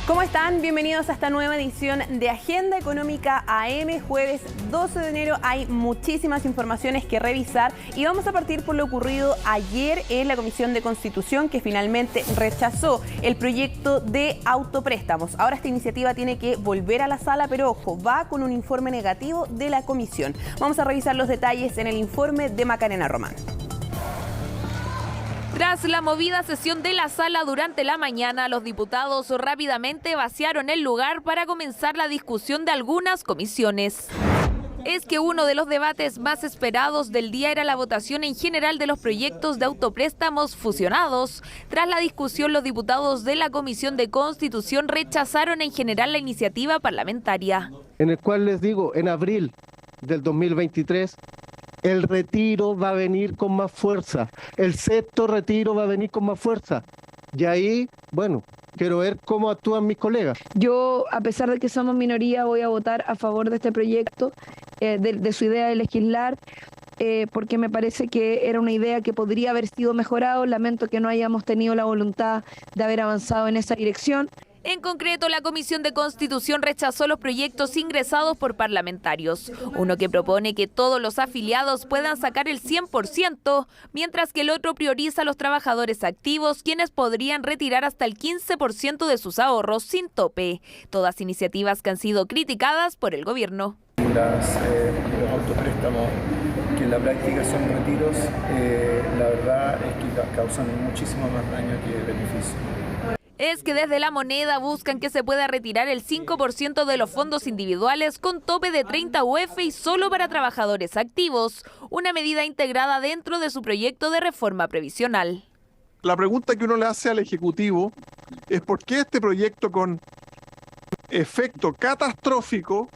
¿Cómo están? Bienvenidos a esta nueva edición de Agenda Económica AM, jueves 12 de enero. Hay muchísimas informaciones que revisar y vamos a partir por lo ocurrido ayer en la Comisión de Constitución, que finalmente rechazó el proyecto de autopréstamos. Ahora esta iniciativa tiene que volver a la sala, pero ojo, va con un informe negativo de la comisión. Vamos a revisar los detalles en el informe de Macarena Román. Tras la movida sesión de la sala durante la mañana, los diputados rápidamente vaciaron el lugar para comenzar la discusión de algunas comisiones. Es que uno de los debates más esperados del día era la votación en general de los proyectos de autopréstamos fusionados. Tras la discusión, los diputados de la Comisión de Constitución rechazaron en general la iniciativa parlamentaria. En el cual les digo, en abril del 2023, el retiro va a venir con más fuerza, el sexto retiro va a venir con más fuerza. Y ahí, bueno, quiero ver cómo actúan mis colegas. Yo, a pesar de que somos minoría, voy a votar a favor de este proyecto, de su idea de legislar, porque me parece que era una idea que podría haber sido mejorado. Lamento que no hayamos tenido la voluntad de haber avanzado en esa dirección. En concreto, la Comisión de Constitución rechazó los proyectos ingresados por parlamentarios. Uno que propone que todos los afiliados puedan sacar el 100%, mientras que el otro prioriza a los trabajadores activos, quienes podrían retirar hasta el 15% de sus ahorros sin tope. Todas iniciativas que han sido criticadas por el gobierno. Los autopréstamos, que en la práctica son retiros, la verdad es que causan muchísimo más daño que beneficio. Es que desde la moneda buscan que se pueda retirar el 5% de los fondos individuales con tope de 30 UF y solo para trabajadores activos, una medida integrada dentro de su proyecto de reforma previsional. La pregunta que uno le hace al Ejecutivo es por qué este proyecto con efecto catastrófico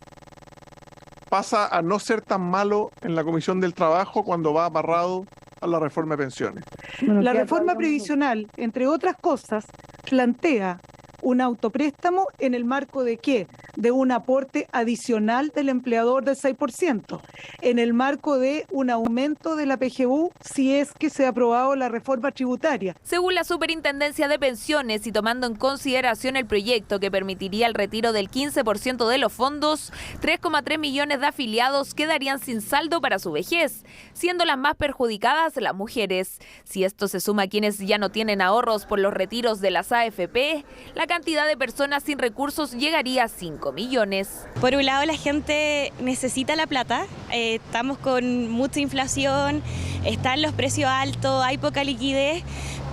pasa a no ser tan malo en la Comisión del Trabajo cuando va amarrado a la reforma de pensiones. La reforma previsional, entre otras cosas, plantea un autopréstamo en el marco de ¿qué? De un aporte adicional del empleador del 6%, en el marco de un aumento de la PGU si es que se ha aprobado la reforma tributaria. Según la Superintendencia de Pensiones y tomando en consideración el proyecto que permitiría el retiro del 15% de los fondos, 3,3 millones de afiliados quedarían sin saldo para su vejez, siendo las más perjudicadas las mujeres. Si esto se suma a quienes ya no tienen ahorros por los retiros de las AFP, la cantidad de personas sin recursos llegaría a 5 millones. Por un lado, la gente necesita la plata, estamos con mucha inflación, están los precios altos, hay poca liquidez,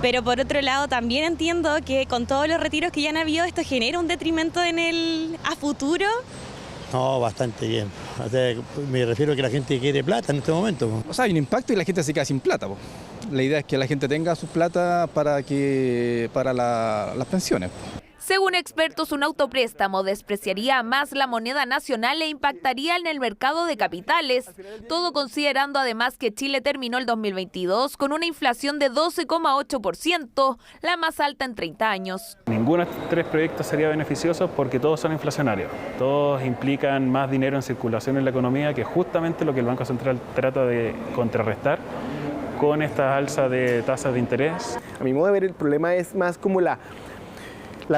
pero por otro lado también entiendo que con todos los retiros que ya han habido, esto genera un detrimento a futuro. No, bastante bien. O sea, me refiero a que la gente quiere plata en este momento. O sea, hay un impacto y la gente se queda sin plata. La idea es que la gente tenga su plata para las pensiones. Según expertos, un autopréstamo despreciaría más la moneda nacional e impactaría en el mercado de capitales. Todo considerando además que Chile terminó el 2022 con una inflación de 12,8%, la más alta en 30 años. Ninguno de estos tres proyectos sería beneficioso porque todos son inflacionarios. Todos implican más dinero en circulación en la economía, que es justamente lo que el Banco Central trata de contrarrestar con esta alza de tasas de interés. A mi modo de ver, el problema es más como la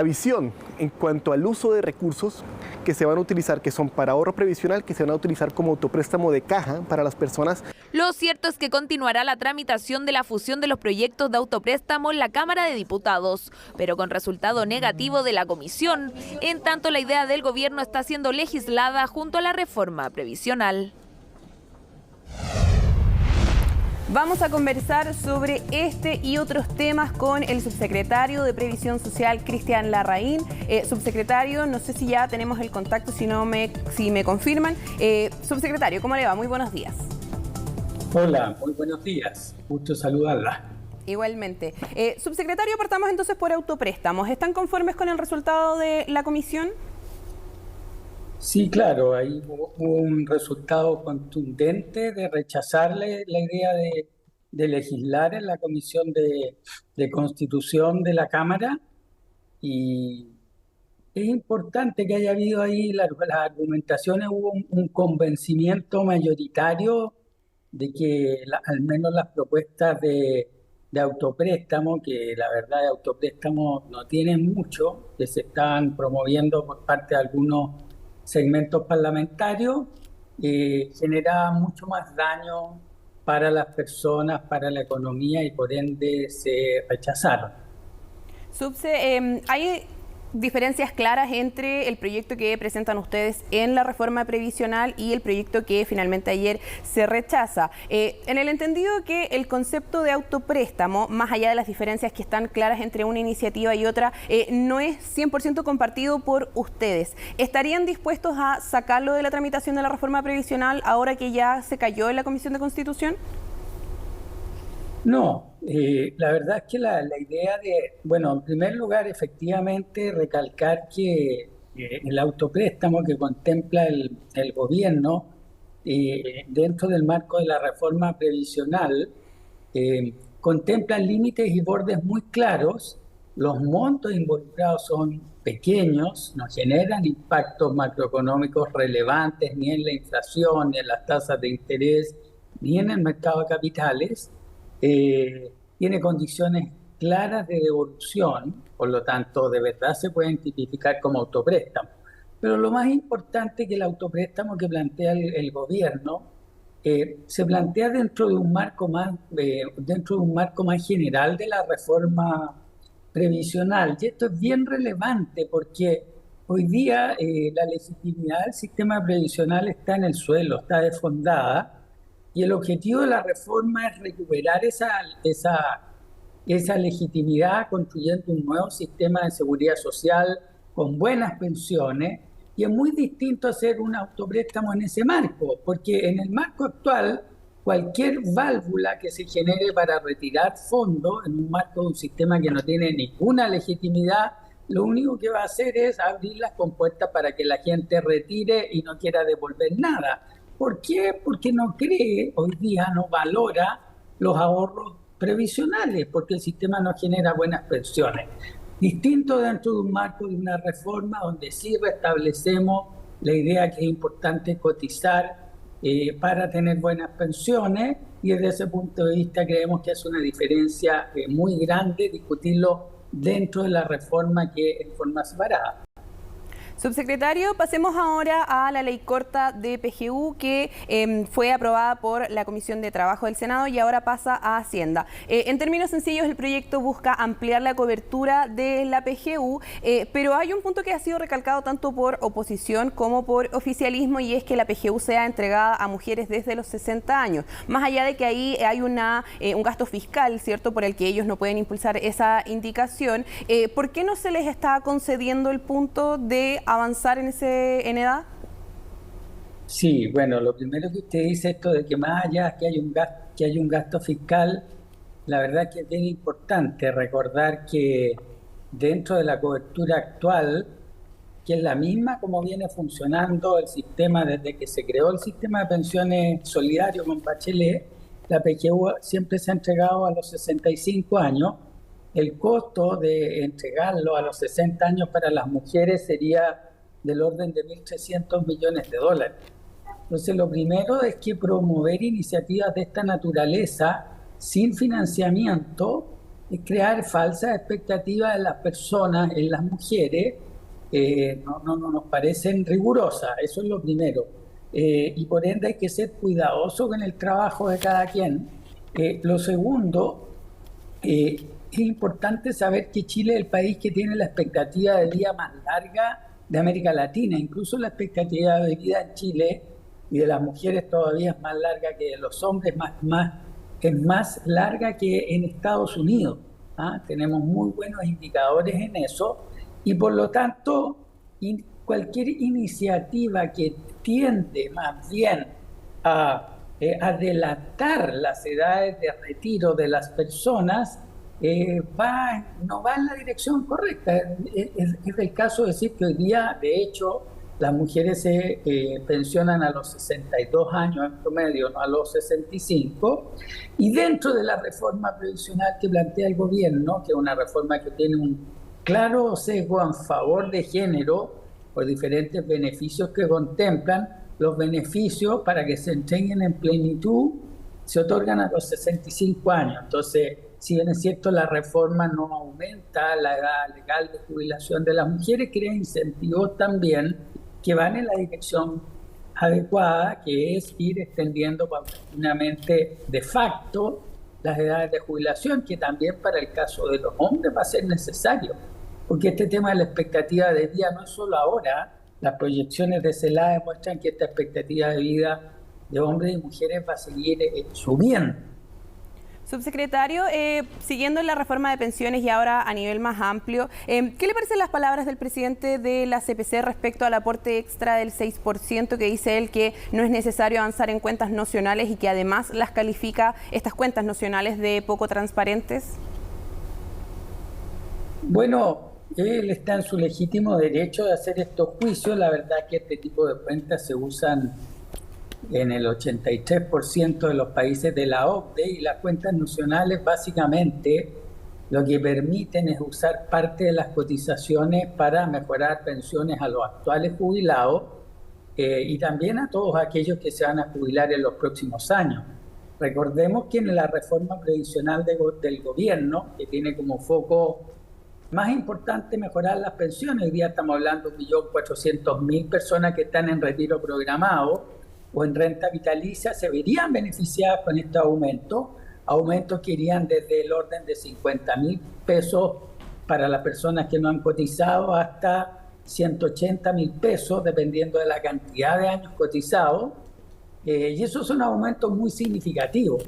visión en cuanto al uso de recursos que se van a utilizar, que son para ahorro previsional, que se van a utilizar como autopréstamo de caja para las personas. Lo cierto es que continuará la tramitación de la fusión de los proyectos de autopréstamo en la Cámara de Diputados, pero con resultado negativo de la comisión. En tanto, la idea del gobierno está siendo legislada junto a la reforma previsional. Vamos a conversar sobre este y otros temas con el subsecretario de Previsión Social, Cristian Larraín. Subsecretario, no sé si ya tenemos el contacto, si me confirman. Subsecretario, ¿cómo le va? Muy buenos días. Hola, muy buenos días. Gusto saludarla. Igualmente. Subsecretario, partamos entonces por autopréstamos. ¿Están conformes con el resultado de la comisión? Sí, claro, ahí hubo un resultado contundente de rechazarle la idea de legislar en la Comisión de Constitución de la Cámara, y es importante que haya habido ahí las argumentaciones, hubo un convencimiento mayoritario de que al menos las propuestas de de autopréstamo, que la verdad de autopréstamo no tienen mucho, que se están promoviendo por parte de algunos segmentos parlamentarios, generaba mucho más daño para las personas, para la economía, y por ende se rechazaron. Subse, hay diferencias claras entre el proyecto que presentan ustedes en la reforma previsional y el proyecto que finalmente ayer se rechaza. En el entendido que el concepto de autopréstamo, más allá de las diferencias que están claras entre una iniciativa y otra, no es 100% compartido por ustedes. ¿Estarían dispuestos a sacarlo de la tramitación de la reforma previsional ahora que ya se cayó en la Comisión de Constitución? No, la verdad es que la idea bueno, en primer lugar, efectivamente, recalcar que el autopréstamo que contempla el gobierno dentro del marco de la reforma previsional contempla límites y bordes muy claros. Los montos involucrados son pequeños, no generan impactos macroeconómicos relevantes ni en la inflación, ni en las tasas de interés, ni en el mercado de capitales. Tiene condiciones claras de devolución, por lo tanto, de verdad se pueden tipificar como autopréstamo. Pero lo más importante que el autopréstamo que plantea el gobierno se plantea dentro de un marco más general de la reforma previsional. Y esto es bien relevante porque hoy día la legitimidad del sistema previsional está en el suelo, está desfondada. Y el objetivo de la reforma es recuperar esa legitimidad construyendo un nuevo sistema de seguridad social con buenas pensiones. Y es muy distinto hacer un autopréstamo en ese marco, porque en el marco actual, cualquier válvula que se genere para retirar fondos en un marco de un sistema que no tiene ninguna legitimidad, lo único que va a hacer es abrir las compuertas para que la gente retire y no quiera devolver nada. ¿Por qué? Porque no cree, hoy día no valora los ahorros previsionales, porque el sistema no genera buenas pensiones. Distinto dentro de un marco de una reforma donde sí restablecemos la idea que es importante cotizar para tener buenas pensiones, y desde ese punto de vista creemos que es una diferencia muy grande discutirlo dentro de la reforma que en forma separada. Subsecretario, pasemos ahora a la ley corta de PGU que fue aprobada por la Comisión de Trabajo del Senado y ahora pasa a Hacienda. En términos sencillos, el proyecto busca ampliar la cobertura de la PGU, pero hay un punto que ha sido recalcado tanto por oposición como por oficialismo, y es que la PGU sea entregada a mujeres desde los 60 años. Más allá de que ahí hay un gasto fiscal, ¿cierto?, por el que ellos no pueden impulsar esa indicación, ¿por qué no se les está concediendo el punto de avanzar en edad? Sí, bueno, lo primero que usted dice, esto de que más allá que hay un gasto fiscal, la verdad es que es bien importante recordar que dentro de la cobertura actual, que es la misma como viene funcionando el sistema desde que se creó el sistema de pensiones solidario con Bachelet, la PGU siempre se ha entregado a los 65 años. El costo de entregarlo a los 60 años para las mujeres sería del orden de $1.300 millones. Entonces, lo primero es que promover iniciativas de esta naturaleza sin financiamiento es crear falsas expectativas en las personas, en las mujeres, no nos parecen rigurosas, eso es lo primero. Y por ende hay que ser cuidadoso con el trabajo de cada quien. Lo segundo, es importante saber que Chile es el país que tiene la expectativa de vida más larga de América Latina. Incluso la expectativa de vida en Chile y de las mujeres todavía es más larga que de los hombres, es más larga que en Estados Unidos. Tenemos muy buenos indicadores en eso, y por lo tanto cualquier iniciativa que tiende más bien a adelantar las edades de retiro de las personas no va en la dirección correcta. Es el caso de decir que hoy día, de hecho, las mujeres se pensionan a los 62 años en promedio, no a los 65, y dentro de la reforma previsional que plantea el gobierno, que es una reforma que tiene un claro sesgo en favor de género por diferentes beneficios que contemplan, los beneficios para que se entreguen en plenitud se otorgan a los 65 años. Entonces, si bien es cierto la reforma no aumenta la edad legal de jubilación de las mujeres, crea incentivos también que van en la dirección adecuada, que es ir extendiendo paulatinamente de facto las edades de jubilación, que también para el caso de los hombres va a ser necesario, porque este tema de la expectativa de vida no es solo ahora, las proyecciones de CELA demuestran que esta expectativa de vida de hombres y mujeres va a seguir subiendo. Subsecretario, siguiendo la reforma de pensiones y ahora a nivel más amplio, ¿qué le parecen las palabras del presidente de la CPC respecto al aporte extra del 6%, que dice él que no es necesario avanzar en cuentas nocionales y que además las califica estas cuentas nocionales de poco transparentes? Bueno, él está en su legítimo derecho de hacer estos juicios. La verdad que este tipo de cuentas se usan en el 83% de los países de la OCDE, y las cuentas nacionales básicamente lo que permiten es usar parte de las cotizaciones para mejorar pensiones a los actuales jubilados y también a todos aquellos que se van a jubilar en los próximos años. Recordemos que en la reforma previsional del gobierno, que tiene como foco más importante mejorar las pensiones, hoy día estamos hablando de 1.400.000 personas que están en retiro programado o en renta vitalicia, se verían beneficiadas con este aumento, aumentos que irían desde el orden de 50.000 pesos para las personas que no han cotizado hasta 180.000 pesos, dependiendo de la cantidad de años cotizados, y esos son aumentos muy significativos.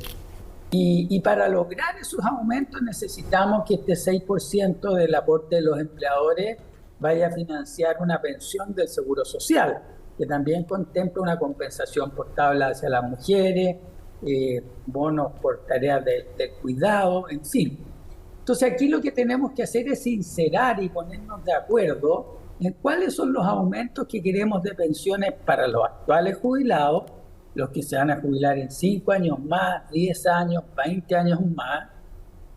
Y para lograr esos aumentos necesitamos que este 6% del aporte de los empleadores vaya a financiar una pensión del Seguro Social, que también contempla una compensación por tabla hacia las mujeres, bonos por tareas del cuidado, en fin. Entonces aquí lo que tenemos que hacer es sincerar y ponernos de acuerdo en cuáles son los aumentos que queremos de pensiones para los actuales jubilados, los que se van a jubilar en 5 años más, 10 años, 20 años más,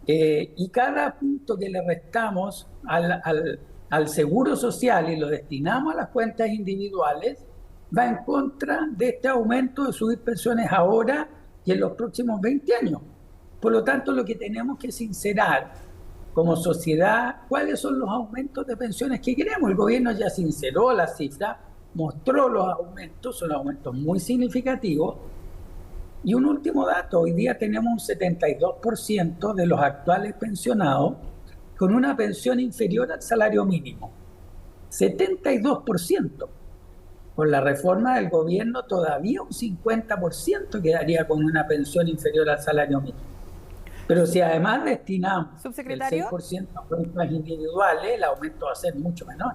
y cada punto que le restamos al Seguro Social y lo destinamos a las cuentas individuales, va en contra de este aumento de subir pensiones ahora y en los próximos 20 años. Por lo tanto, lo que tenemos que sincerar como sociedad, cuáles son los aumentos de pensiones que queremos. El gobierno ya sinceró las cifras, mostró los aumentos, son aumentos muy significativos. Y un último dato, hoy día tenemos un 72% de los actuales pensionados con una pensión inferior al salario mínimo. 72%. Con la reforma del gobierno todavía un 50% quedaría con una pensión inferior al salario mínimo. Pero si además destinamos el 6% a cuentas individuales, el aumento va a ser mucho menor.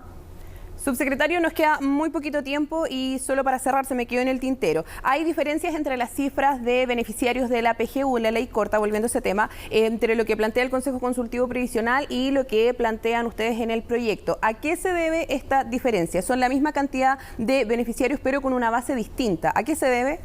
Subsecretario, nos queda muy poquito tiempo y solo para cerrar se me quedó en el tintero. Hay diferencias entre las cifras de beneficiarios de la PGU, la ley corta, volviendo a ese tema, entre lo que plantea el Consejo Consultivo Previsional y lo que plantean ustedes en el proyecto. ¿A qué se debe esta diferencia? Son la misma cantidad de beneficiarios pero con una base distinta. ¿A qué se debe?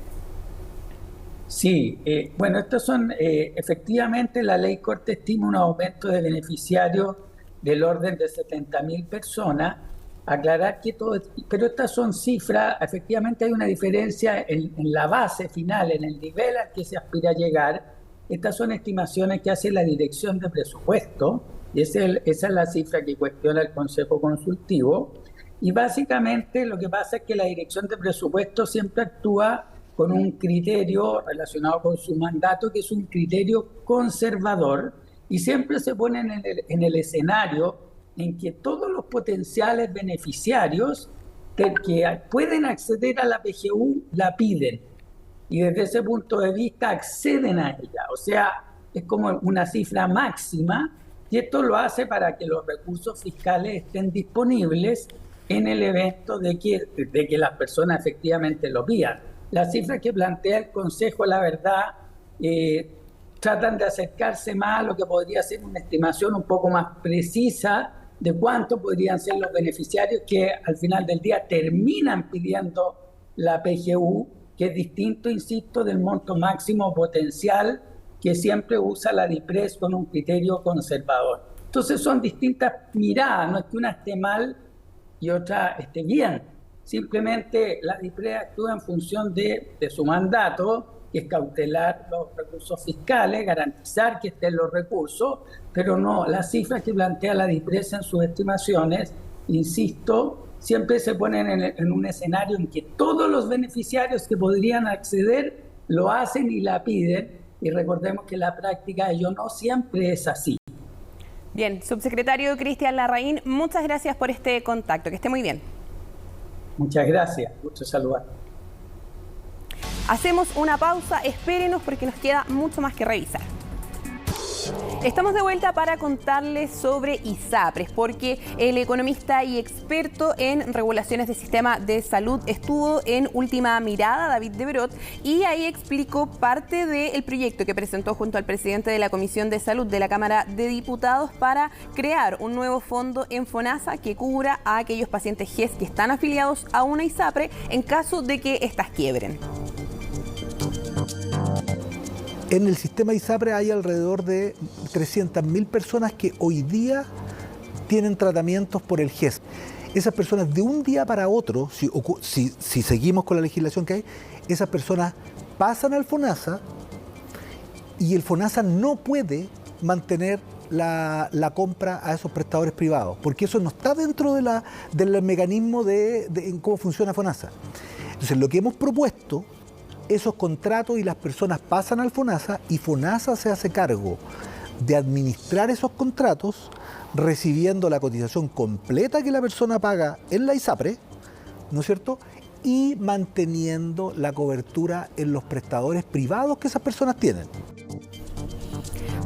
Sí, bueno, estos son, efectivamente la ley corta estima un aumento de beneficiarios del orden de 70.000 personas. Aclarar que todo, pero estas son cifras, efectivamente hay una diferencia en la base final, en el nivel al que se aspira a llegar. Estas son estimaciones que hace la Dirección de Presupuesto, y esa es la cifra que cuestiona el Consejo Consultivo. Y básicamente lo que pasa es que la Dirección de Presupuesto siempre actúa con un criterio relacionado con su mandato, que es un criterio conservador, y siempre se pone en el escenario en que todos los potenciales beneficiarios que pueden acceder a la PGU la piden y desde ese punto de vista acceden a ella. O sea, es como una cifra máxima y esto lo hace para que los recursos fiscales estén disponibles en el evento de que las personas efectivamente lo pidan. Las cifras que plantea el Consejo, la verdad, tratan de acercarse más a lo que podría ser una estimación un poco más precisa de cuánto podrían ser los beneficiarios que al final del día terminan pidiendo la PGU, que es distinto, insisto, del monto máximo potencial que siempre usa la DIPRES con un criterio conservador. Entonces son distintas miradas, no es que una esté mal y otra esté bien. Simplemente la DIPRES actúa en función de su mandato que es cautelar los recursos fiscales, garantizar que estén los recursos, pero no, las cifras que plantea la DIPRES en sus estimaciones, insisto, siempre se ponen en un escenario en que todos los beneficiarios que podrían acceder lo hacen y la piden, y recordemos que en la práctica ello no siempre es así. Bien, subsecretario Cristian Larraín, muchas gracias por este contacto, que esté muy bien. Muchas gracias, gusto saludar. Hacemos una pausa, espérenos porque nos queda mucho más que revisar. Estamos de vuelta para contarles sobre ISAPRES, porque el economista y experto en regulaciones del sistema de salud estuvo en Última Mirada, David Deverot, y ahí explicó parte del proyecto que presentó junto al presidente de la Comisión de Salud de la Cámara de Diputados para crear un nuevo fondo en FONASA que cubra a aquellos pacientes GES que están afiliados a una ISAPRE en caso de que éstas quiebren. En el sistema ISAPRE hay alrededor de 300.000 personas que hoy día tienen tratamientos por el GES. Esas personas de un día para otro, si seguimos con la legislación que hay, esas personas pasan al FONASA y el FONASA no puede mantener la compra a esos prestadores privados, porque eso no está dentro del mecanismo de cómo funciona FONASA. Entonces, lo que hemos propuesto, esos contratos y las personas pasan al FONASA y FONASA se hace cargo de administrar esos contratos recibiendo la cotización completa que la persona paga en la ISAPRE, ¿no es cierto? Y manteniendo la cobertura en los prestadores privados que esas personas tienen.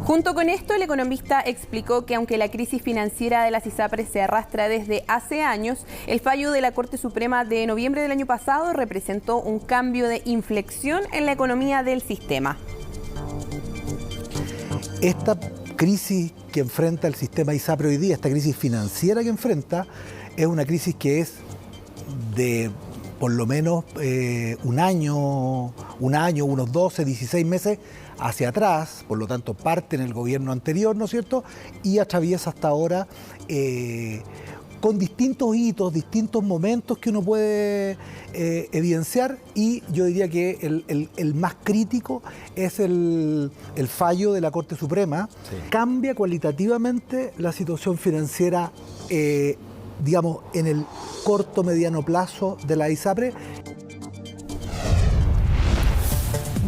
Junto con esto, el economista explicó que aunque la crisis financiera de las ISAPRES se arrastra desde hace años, el fallo de la Corte Suprema de noviembre del año pasado representó un cambio de inflexión en la economía del sistema. Esta crisis que enfrenta el sistema ISAPRE hoy día, esta crisis financiera que enfrenta, es una crisis que es de por lo menos un año, unos 12, 16 meses hacia atrás, por lo tanto parte en el gobierno anterior, ¿no es cierto? Y atraviesa hasta ahora con distintos hitos, distintos momentos que uno puede evidenciar, y yo diría que el más crítico es el fallo de la Corte Suprema. Sí. Cambia cualitativamente la situación financiera, digamos, en el corto, mediano plazo de la ISAPRE.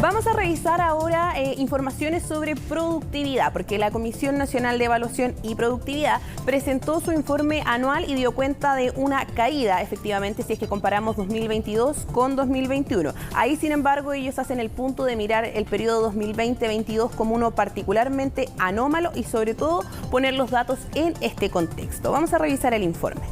Vamos a revisar ahora informaciones sobre productividad, porque la Comisión Nacional de Evaluación y Productividad presentó su informe anual y dio cuenta de una caída, efectivamente, si es que comparamos 2022 con 2021. Ahí, sin embargo, ellos hacen el punto de mirar el periodo 2020-22 como uno particularmente anómalo y, sobre todo, poner los datos en este contexto. Vamos a revisar el informe.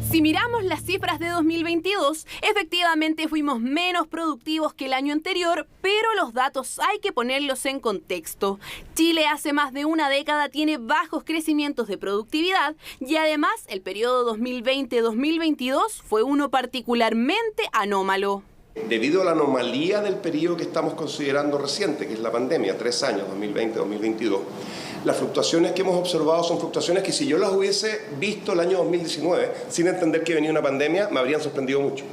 Si miramos las cifras de 2022, efectivamente fuimos menos productivos que el año anterior, pero los datos hay que ponerlos en contexto. Chile hace más de una década tiene bajos crecimientos de productividad y además el periodo 2020-2022 fue uno particularmente anómalo. Debido a la anomalía del periodo que estamos considerando reciente, que es la pandemia, 3 años, 2020-2022, las fluctuaciones que hemos observado son fluctuaciones que si yo las hubiese visto el año 2019, sin entender que venía una pandemia, me habrían sorprendido mucho.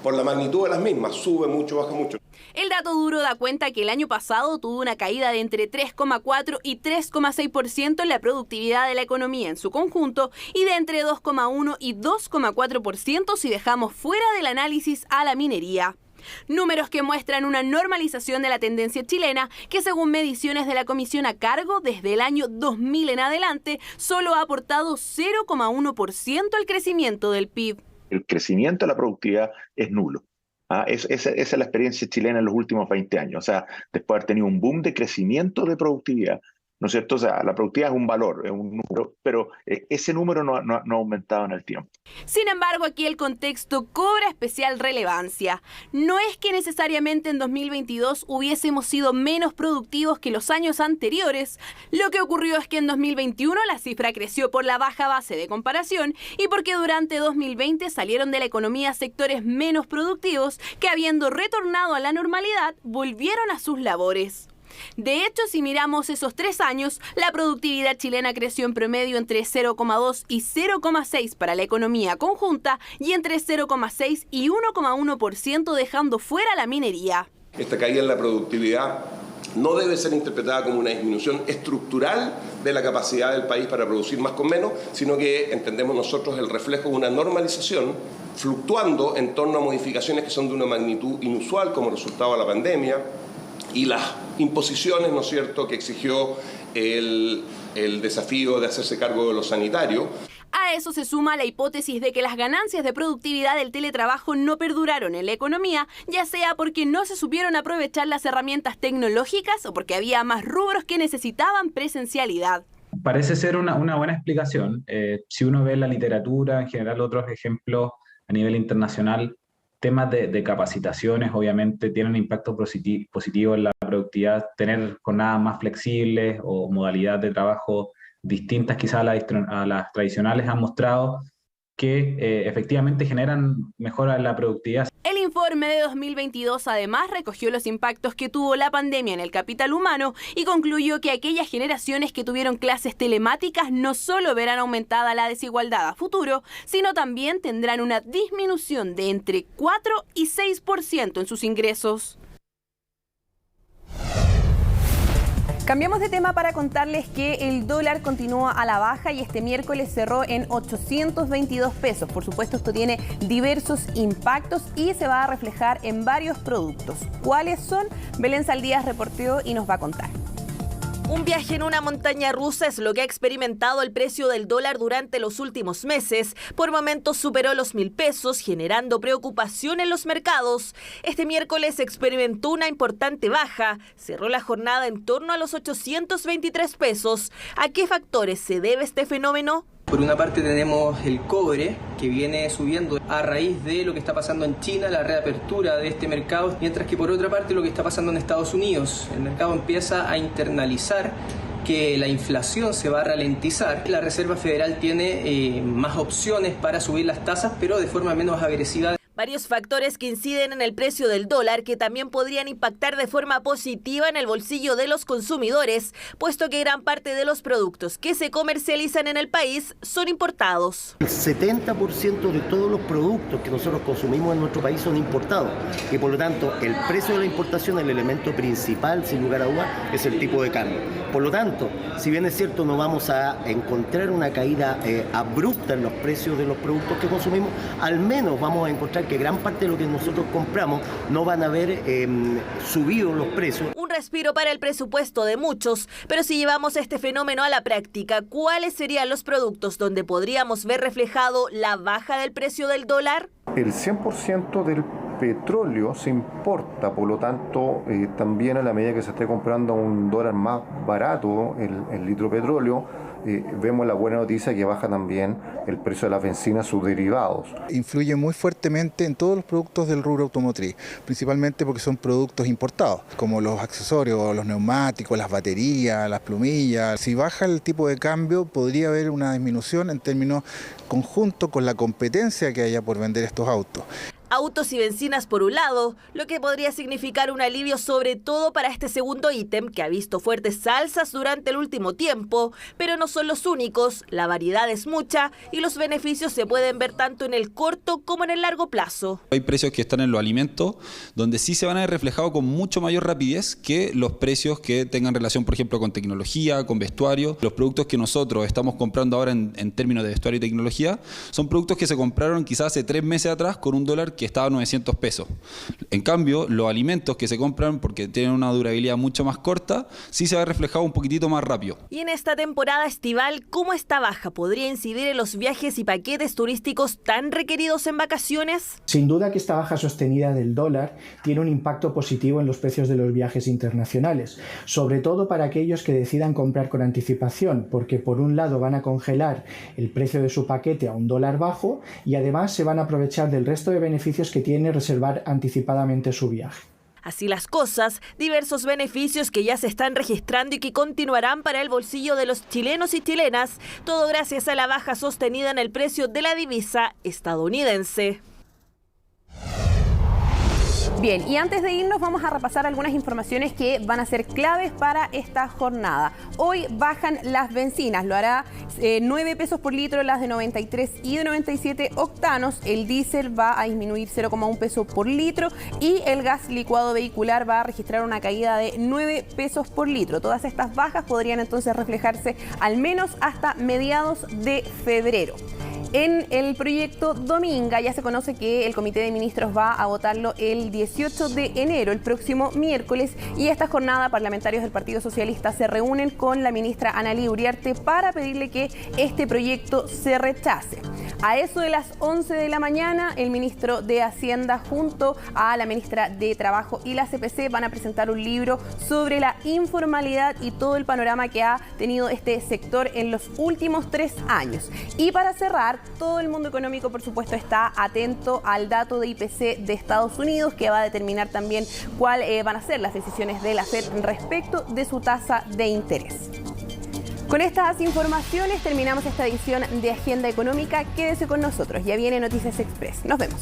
Por la magnitud de las mismas, sube mucho, baja mucho. El dato duro da cuenta que el año pasado tuvo una caída de entre 3,4 y 3,6% en la productividad de la economía en su conjunto y de entre 2,1 y 2,4% si dejamos fuera del análisis a la minería. Números que muestran una normalización de la tendencia chilena que, según mediciones de la comisión a cargo, desde el año 2000 en adelante, solo ha aportado 0,1% al crecimiento del PIB. El crecimiento de la productividad es nulo. Esa es la experiencia chilena en los últimos 20 años. O sea, después de haber tenido un boom de crecimiento de productividad, ¿no es cierto? O sea, la productividad es un valor, es un número, pero ese número no ha aumentado en el tiempo. Sin embargo, aquí el contexto cobra especial relevancia. No es que necesariamente en 2022 hubiésemos sido menos productivos que los años anteriores. Lo que ocurrió es que en 2021 la cifra creció por la baja base de comparación y porque durante 2020 salieron de la economía sectores menos productivos que, habiendo retornado a la normalidad, volvieron a sus labores. De hecho, si miramos esos 3 años, la productividad chilena creció en promedio entre 0,2 y 0,6 para la economía conjunta y entre 0,6 y 1,1% dejando fuera la minería. Esta caída en la productividad no debe ser interpretada como una disminución estructural de la capacidad del país para producir más con menos, sino que entendemos nosotros el reflejo de una normalización fluctuando en torno a modificaciones que son de una magnitud inusual como resultado de la pandemia y las imposiciones, ¿no es cierto?, que exigió el desafío de hacerse cargo de lo sanitario. A eso se suma la hipótesis de que las ganancias de productividad del teletrabajo no perduraron en la economía, ya sea porque no se supieron aprovechar las herramientas tecnológicas o porque había más rubros que necesitaban presencialidad. Parece ser una buena explicación. Si uno ve la literatura, en general otros ejemplos a nivel internacional, temas de capacitaciones obviamente tienen impacto positivo en la productividad, tener jornadas más flexibles o modalidades de trabajo distintas quizás a las tradicionales han mostrado que efectivamente generan mejora en la productividad. El informe de 2022 además recogió los impactos que tuvo la pandemia en el capital humano y concluyó que aquellas generaciones que tuvieron clases telemáticas no solo verán aumentada la desigualdad a futuro, sino también tendrán una disminución de entre 4 y 6% en sus ingresos. Cambiamos de tema para contarles que el dólar continúa a la baja y este miércoles cerró en 822 pesos. Por supuesto, esto tiene diversos impactos y se va a reflejar en varios productos. ¿Cuáles son? Belén Saldías reporteó y nos va a contar. Un viaje en una montaña rusa es lo que ha experimentado el precio del dólar durante los últimos meses. Por momentos superó los 1.000 pesos, generando preocupación en los mercados. Este miércoles experimentó una importante baja. Cerró la jornada en torno a los 823 pesos. ¿A qué factores se debe este fenómeno? Por una parte tenemos el cobre, que viene subiendo a raíz de lo que está pasando en China, la reapertura de este mercado, mientras que por otra parte lo que está pasando en Estados Unidos. El mercado empieza a internalizar que la inflación se va a ralentizar. La Reserva Federal tiene más opciones para subir las tasas, pero de forma menos agresiva. Varios factores que inciden en el precio del dólar que también podrían impactar de forma positiva en el bolsillo de los consumidores, puesto que gran parte de los productos que se comercializan en el país son importados. El 70% de todos los productos que nosotros consumimos en nuestro país son importados y por lo tanto el precio de la importación, el elemento principal sin lugar a dudas, es el tipo de cambio. Por lo tanto, si bien es cierto no vamos a encontrar una caída abrupta en los precios de los productos que consumimos, al menos vamos a encontrar que gran parte de lo que nosotros compramos no van a haber subido los precios. Un respiro para el presupuesto de muchos, pero si llevamos este fenómeno a la práctica, ¿cuáles serían los productos donde podríamos ver reflejado la baja del precio del dólar? El 100% del petróleo se importa, por lo tanto, también a la medida que se esté comprando a un dólar más barato el litro de petróleo, vemos la buena noticia que baja también el precio de las bencinas, sus derivados. Influye muy fuertemente en todos los productos del rubro automotriz, principalmente porque son productos importados, como los accesorios, los neumáticos, las baterías, las plumillas. Si baja el tipo de cambio, podría haber una disminución en términos conjuntos con la competencia que haya por vender estos autos. Autos y bencinas por un lado, lo que podría significar un alivio sobre todo para este segundo ítem que ha visto fuertes alzas durante el último tiempo, pero no son los únicos, la variedad es mucha y los beneficios se pueden ver tanto en el corto como en el largo plazo. Hay precios que están en los alimentos donde sí se van a ver reflejados con mucho mayor rapidez que los precios que tengan relación, por ejemplo, con tecnología, con vestuario. Los productos que nosotros estamos comprando ahora en términos de vestuario y tecnología son productos que se compraron quizás hace 3 meses atrás con un dólar que estaba a 900 pesos. En cambio, los alimentos que se compran porque tienen una durabilidad mucho más corta, sí se va a reflejar un poquitito más rápido. Y en esta temporada estival, ¿cómo esta baja podría incidir en los viajes y paquetes turísticos tan requeridos en vacaciones? Sin duda que esta baja sostenida del dólar tiene un impacto positivo en los precios de los viajes internacionales, sobre todo para aquellos que decidan comprar con anticipación, porque por un lado van a congelar el precio de su paquete a un dólar bajo y además se van a aprovechar del resto de beneficios que tiene reservar anticipadamente su viaje. Así las cosas, diversos beneficios que ya se están registrando y que continuarán para el bolsillo de los chilenos y chilenas, todo gracias a la baja sostenida en el precio de la divisa estadounidense. Bien, y antes de irnos vamos a repasar algunas informaciones que van a ser claves para esta jornada. Hoy bajan las bencinas, lo hará 9 pesos por litro las de 93 y de 97 octanos. El diésel va a disminuir 0,1 peso por litro y el gas licuado vehicular va a registrar una caída de 9 pesos por litro. Todas estas bajas podrían entonces reflejarse al menos hasta mediados de febrero. En el proyecto Dominga ya se conoce que el Comité de Ministros va a votarlo el 18 de enero, el próximo miércoles, y esta jornada parlamentarios del Partido Socialista se reúnen con la ministra Analía Uriarte para pedirle que este proyecto se rechace. A eso de las 11 de la mañana, el ministro de Hacienda junto a la ministra de Trabajo y la CPC van a presentar un libro sobre la informalidad y todo el panorama que ha tenido este sector en los últimos 3 años. Y para cerrar, todo el mundo económico, por supuesto, está atento al dato de IPC de Estados Unidos, que va a determinar también cuáles van a ser las decisiones de la FED respecto de su tasa de interés. Con estas informaciones terminamos esta edición de Agenda Económica. Quédese con nosotros. Ya viene Noticias Express. Nos vemos.